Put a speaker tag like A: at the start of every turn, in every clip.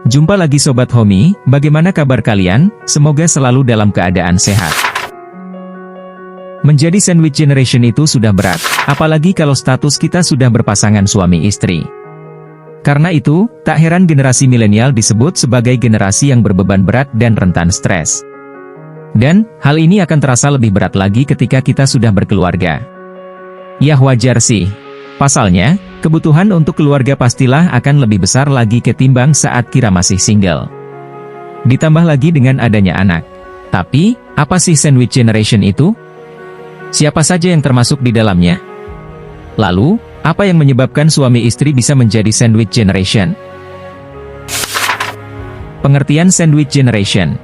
A: Jumpa lagi Sobat Homi, bagaimana kabar kalian? Semoga selalu dalam keadaan sehat. Menjadi sandwich generation itu sudah berat, apalagi kalau status kita sudah berpasangan suami istri. Karena itu, tak heran generasi milenial disebut sebagai generasi yang berbeban berat dan rentan stres. Dan, hal ini akan terasa lebih berat lagi ketika kita sudah berkeluarga. Ya wajar sih. Pasalnya, kebutuhan untuk keluarga pastilah akan lebih besar lagi ketimbang saat kita masih single. Ditambah lagi dengan adanya anak. Tapi, apa sih sandwich generation itu? Siapa saja yang termasuk di dalamnya? Lalu, apa yang menyebabkan suami istri bisa menjadi sandwich generation? Pengertian sandwich generation.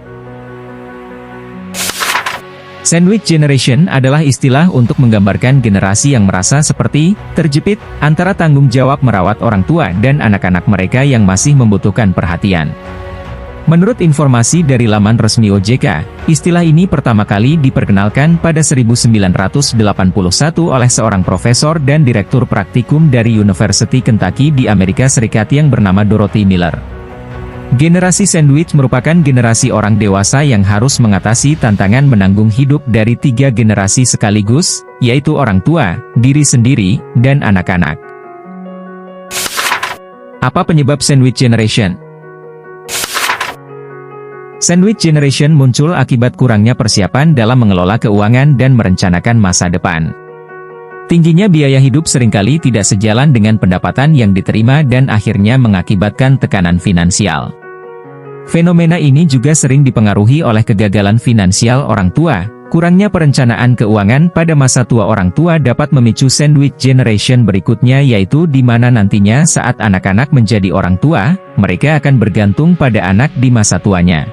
A: Sandwich generation adalah istilah untuk menggambarkan generasi yang merasa seperti terjepit antara tanggung jawab merawat orang tua dan anak-anak mereka yang masih membutuhkan perhatian. Menurut informasi dari laman resmi OJK, istilah ini pertama kali diperkenalkan pada 1981 oleh seorang profesor dan direktur praktikum dari University Kentucky di Amerika Serikat yang bernama Dorothy Miller. Generasi sandwich merupakan generasi orang dewasa yang harus mengatasi tantangan menanggung hidup dari 3 generasi sekaligus, yaitu orang tua, diri sendiri, dan anak-anak. Apa penyebab sandwich generation? Sandwich generation muncul akibat kurangnya persiapan dalam mengelola keuangan dan merencanakan masa depan. Tingginya biaya hidup seringkali tidak sejalan dengan pendapatan yang diterima dan akhirnya mengakibatkan tekanan finansial. Fenomena ini juga sering dipengaruhi oleh kegagalan finansial orang tua. Kurangnya perencanaan keuangan pada masa tua orang tua dapat memicu sandwich generation berikutnya, yaitu di mana nantinya saat anak-anak menjadi orang tua, mereka akan bergantung pada anak di masa tuanya.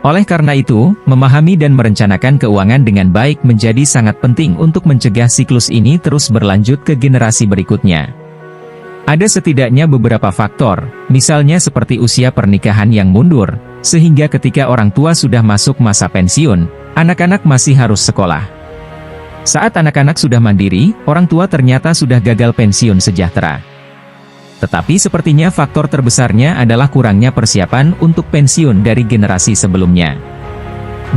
A: Oleh karena itu, memahami dan merencanakan keuangan dengan baik menjadi sangat penting untuk mencegah siklus ini terus berlanjut ke generasi berikutnya. Ada setidaknya beberapa faktor, misalnya seperti usia pernikahan yang mundur, sehingga ketika orang tua sudah masuk masa pensiun, anak-anak masih harus sekolah. Saat anak-anak sudah mandiri, orang tua ternyata sudah gagal pensiun sejahtera. Tetapi sepertinya faktor terbesarnya adalah kurangnya persiapan untuk pensiun dari generasi sebelumnya.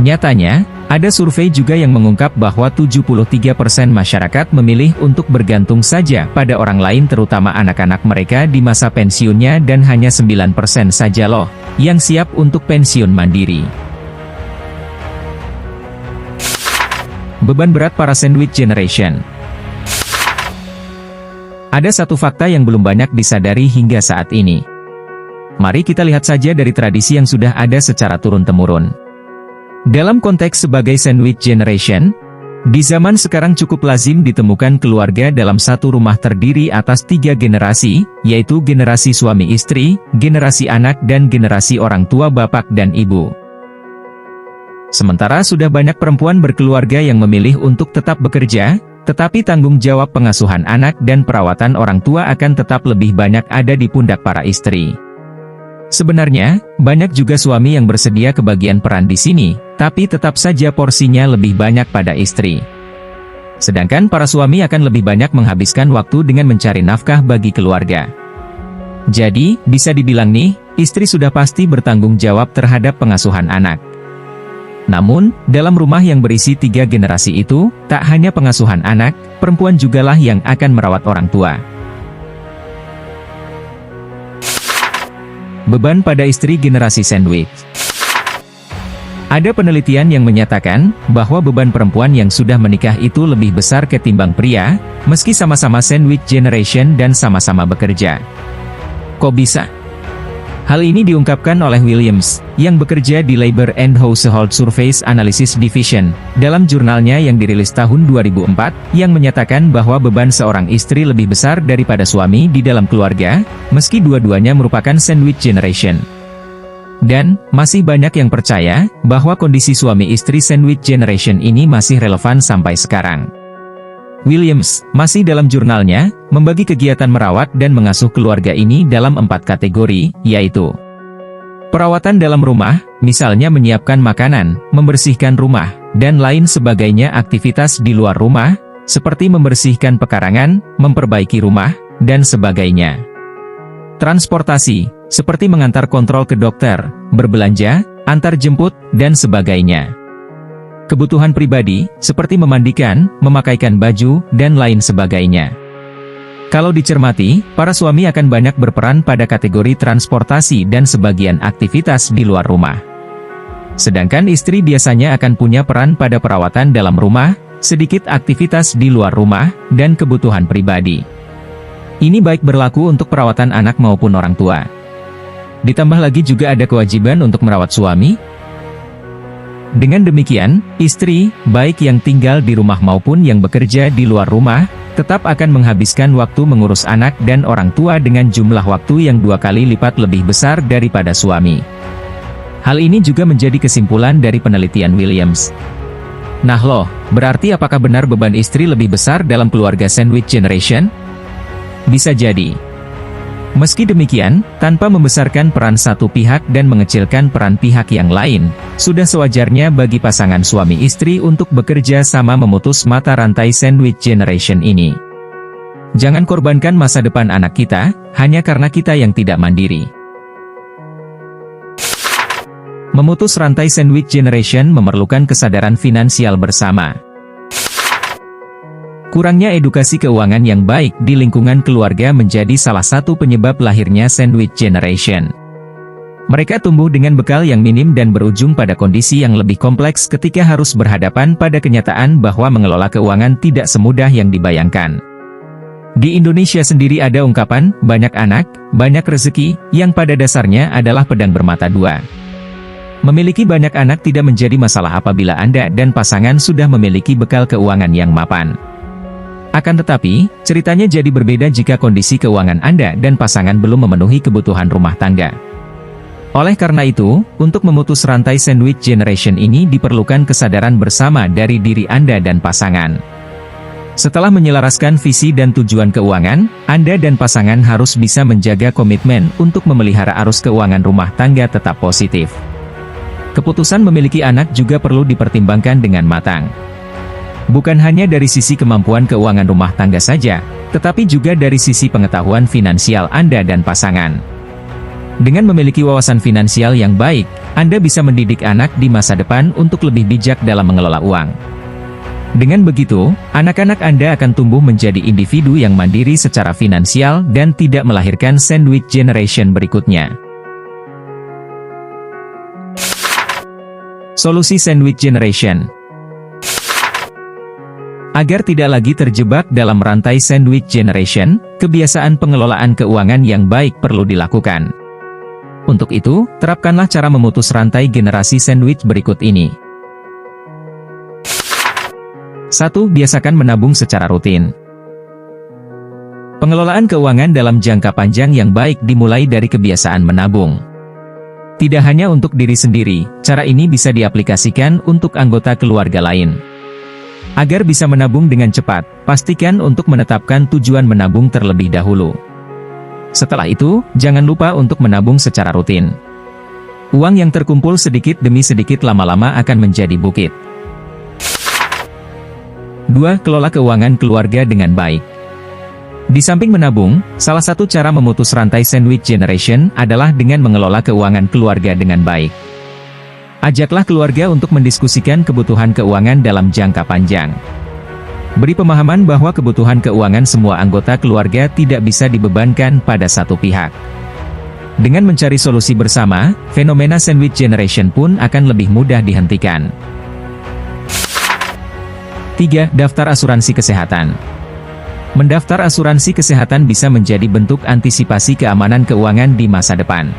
A: Nyatanya, ada survei juga yang mengungkap bahwa 73% masyarakat memilih untuk bergantung saja pada orang lain, terutama anak-anak mereka di masa pensiunnya, dan hanya 9% saja loh yang siap untuk pensiun mandiri. Beban berat para sandwich generation. Ada satu fakta yang belum banyak disadari hingga saat ini. Mari kita lihat saja dari tradisi yang sudah ada secara turun-temurun. Dalam konteks sebagai sandwich generation, di zaman sekarang cukup lazim ditemukan keluarga dalam satu rumah terdiri atas 3 generasi, yaitu generasi suami istri, generasi anak, dan generasi orang tua bapak dan ibu. Sementara sudah banyak perempuan berkeluarga yang memilih untuk tetap bekerja, tetapi tanggung jawab pengasuhan anak dan perawatan orang tua akan tetap lebih banyak ada di pundak para istri. Sebenarnya, banyak juga suami yang bersedia kebagian peran di sini, tapi tetap saja porsinya lebih banyak pada istri. Sedangkan para suami akan lebih banyak menghabiskan waktu dengan mencari nafkah bagi keluarga. Jadi, bisa dibilang nih, istri sudah pasti bertanggung jawab terhadap pengasuhan anak. Namun, dalam rumah yang berisi 3 generasi itu, tak hanya pengasuhan anak, perempuan jugalah yang akan merawat orang tua. Beban pada istri generasi sandwich. Ada penelitian yang menyatakan bahwa beban perempuan yang sudah menikah itu lebih besar ketimbang pria, meski sama-sama sandwich generation dan sama-sama bekerja. Kok bisa? Hal ini diungkapkan oleh Williams, yang bekerja di Labor and Household Surveys Analysis Division, dalam jurnalnya yang dirilis tahun 2004, yang menyatakan bahwa beban seorang istri lebih besar daripada suami di dalam keluarga, meski dua-duanya merupakan sandwich generation. Dan, masih banyak yang percaya, bahwa kondisi suami istri sandwich generation ini masih relevan sampai sekarang. Williams, masih dalam jurnalnya, membagi kegiatan merawat dan mengasuh keluarga ini dalam 4 kategori, yaitu perawatan dalam rumah, misalnya menyiapkan makanan, membersihkan rumah, dan lain sebagainya. Aktivitas di luar rumah, seperti membersihkan pekarangan, memperbaiki rumah, dan sebagainya. Transportasi, seperti mengantar kontrol ke dokter, berbelanja, antar jemput, dan sebagainya. Kebutuhan pribadi, seperti memandikan, memakaikan baju, dan lain sebagainya. Kalau dicermati, para suami akan banyak berperan pada kategori transportasi dan sebagian aktivitas di luar rumah. Sedangkan istri biasanya akan punya peran pada perawatan dalam rumah, sedikit aktivitas di luar rumah, dan kebutuhan pribadi. Ini baik berlaku untuk perawatan anak maupun orang tua. Ditambah lagi juga ada kewajiban untuk merawat suami. Dengan demikian, istri, baik yang tinggal di rumah maupun yang bekerja di luar rumah, tetap akan menghabiskan waktu mengurus anak dan orang tua dengan jumlah waktu yang 2 kali lipat lebih besar daripada suami. Hal ini juga menjadi kesimpulan dari penelitian Williams. Nah loh, berarti apakah benar beban istri lebih besar dalam keluarga sandwich generation? Bisa jadi. Meski demikian, tanpa membesarkan peran satu pihak dan mengecilkan peran pihak yang lain, sudah sewajarnya bagi pasangan suami istri untuk bekerja sama memutus mata rantai sandwich generation ini. Jangan korbankan masa depan anak kita, hanya karena kita yang tidak mandiri. Memutus rantai sandwich generation memerlukan kesadaran finansial bersama. Kurangnya edukasi keuangan yang baik di lingkungan keluarga menjadi salah satu penyebab lahirnya sandwich generation. Mereka tumbuh dengan bekal yang minim dan berujung pada kondisi yang lebih kompleks ketika harus berhadapan pada kenyataan bahwa mengelola keuangan tidak semudah yang dibayangkan. Di Indonesia sendiri ada ungkapan, banyak anak, banyak rezeki, yang pada dasarnya adalah pedang bermata dua. Memiliki banyak anak tidak menjadi masalah apabila Anda dan pasangan sudah memiliki bekal keuangan yang mapan. Akan tetapi, ceritanya jadi berbeda jika kondisi keuangan Anda dan pasangan belum memenuhi kebutuhan rumah tangga. Oleh karena itu, untuk memutus rantai sandwich generation ini diperlukan kesadaran bersama dari diri Anda dan pasangan. Setelah menyelaraskan visi dan tujuan keuangan, Anda dan pasangan harus bisa menjaga komitmen untuk memelihara arus keuangan rumah tangga tetap positif. Keputusan memiliki anak juga perlu dipertimbangkan dengan matang. Bukan hanya dari sisi kemampuan keuangan rumah tangga saja, tetapi juga dari sisi pengetahuan finansial Anda dan pasangan. Dengan memiliki wawasan finansial yang baik, Anda bisa mendidik anak di masa depan untuk lebih bijak dalam mengelola uang. Dengan begitu, anak-anak Anda akan tumbuh menjadi individu yang mandiri secara finansial dan tidak melahirkan sandwich generation berikutnya. Solusi sandwich generation. Agar tidak lagi terjebak dalam rantai sandwich generation, kebiasaan pengelolaan keuangan yang baik perlu dilakukan. Untuk itu, terapkanlah cara memutus rantai generasi sandwich berikut ini. 1. Biasakan menabung secara rutin. Pengelolaan keuangan dalam jangka panjang yang baik dimulai dari kebiasaan menabung. Tidak hanya untuk diri sendiri, cara ini bisa diaplikasikan untuk anggota keluarga lain. Agar bisa menabung dengan cepat, pastikan untuk menetapkan tujuan menabung terlebih dahulu. Setelah itu, jangan lupa untuk menabung secara rutin. Uang yang terkumpul sedikit demi sedikit lama-lama akan menjadi bukit. 2. Kelola keuangan keluarga dengan baik. Di samping menabung, salah satu cara memutus rantai sandwich generation adalah dengan mengelola keuangan keluarga dengan baik. Ajaklah keluarga untuk mendiskusikan kebutuhan keuangan dalam jangka panjang. Beri pemahaman bahwa kebutuhan keuangan semua anggota keluarga tidak bisa dibebankan pada satu pihak. Dengan mencari solusi bersama, fenomena sandwich generation pun akan lebih mudah dihentikan. 3. Daftar asuransi kesehatan. Mendaftar asuransi kesehatan bisa menjadi bentuk antisipasi keamanan keuangan di masa depan.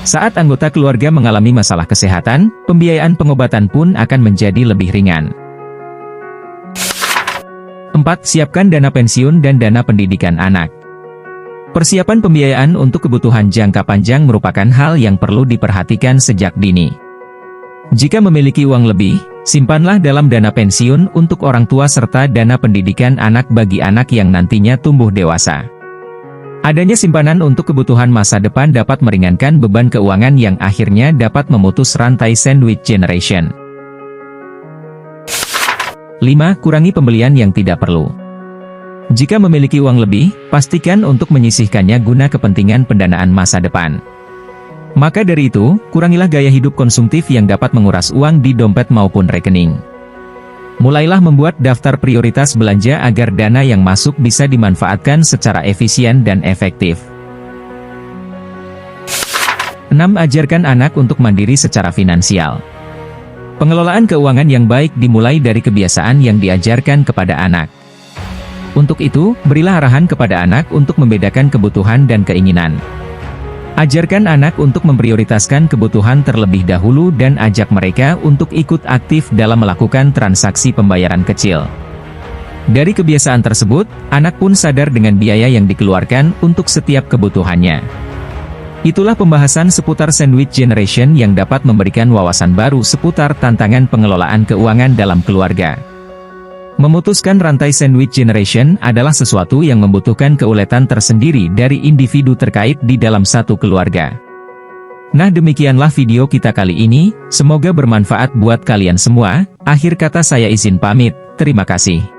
A: Saat anggota keluarga mengalami masalah kesehatan, pembiayaan pengobatan pun akan menjadi lebih ringan. 4. Siapkan dana pensiun dan dana pendidikan anak. Persiapan pembiayaan untuk kebutuhan jangka panjang merupakan hal yang perlu diperhatikan sejak dini. Jika memiliki uang lebih, simpanlah dalam dana pensiun untuk orang tua serta dana pendidikan anak bagi anak yang nantinya tumbuh dewasa. Adanya simpanan untuk kebutuhan masa depan dapat meringankan beban keuangan yang akhirnya dapat memutus rantai sandwich generation. 5. Kurangi pembelian yang tidak perlu. Jika memiliki uang lebih, pastikan untuk menyisihkannya guna kepentingan pendanaan masa depan. Maka dari itu, kurangilah gaya hidup konsumtif yang dapat menguras uang di dompet maupun rekening. Mulailah membuat daftar prioritas belanja agar dana yang masuk bisa dimanfaatkan secara efisien dan efektif. 6. Ajarkan anak untuk mandiri secara finansial. Pengelolaan keuangan yang baik dimulai dari kebiasaan yang diajarkan kepada anak. Untuk itu, berilah arahan kepada anak untuk membedakan kebutuhan dan keinginan. Ajarkan anak untuk memprioritaskan kebutuhan terlebih dahulu dan ajak mereka untuk ikut aktif dalam melakukan transaksi pembayaran kecil. Dari kebiasaan tersebut, anak pun sadar dengan biaya yang dikeluarkan untuk setiap kebutuhannya. Itulah pembahasan seputar Sandwich Generation yang dapat memberikan wawasan baru seputar tantangan pengelolaan keuangan dalam keluarga. Memutuskan rantai Sandwich Generation adalah sesuatu yang membutuhkan keuletan tersendiri dari individu terkait di dalam satu keluarga. Nah, demikianlah video kita kali ini, semoga bermanfaat buat kalian semua. Akhir kata saya izin pamit, terima kasih.